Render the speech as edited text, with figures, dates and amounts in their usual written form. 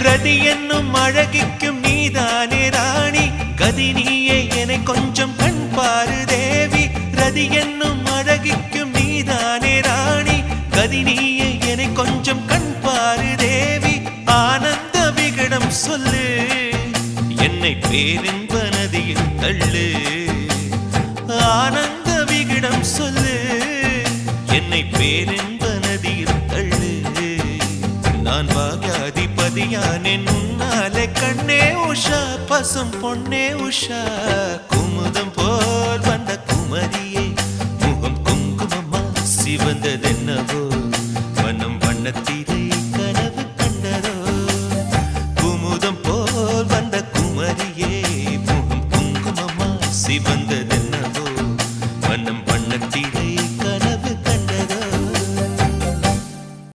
ரதி என்னும் அழகிக்கும் நீதானே ராணி கதி நீயே என்னை கொஞ்சம் கண் பாரு தேவி ரதி என்னும் அழகிக்கும் நீதானே ராணி கதி நீயே என்னை கொஞ்சம் கண் பாரு தேவி ஆனந்த விகடம் சொல்லு என்னை பேரின்ப நதியில் தள்ளு ஆனந்த விகடம் சொல்லு என்னை பேரின்ப நதியில் தள்ளு நான் பாக்யாதிபதியானேன் உன்னாலே கண்ணே உஷா பசும் பொன்னே உஷா குமுதம் போல் வந்த குமரியே முகம் குங்குமமா சிவந்ததென்னவோ வனம் வண்ணத்தீர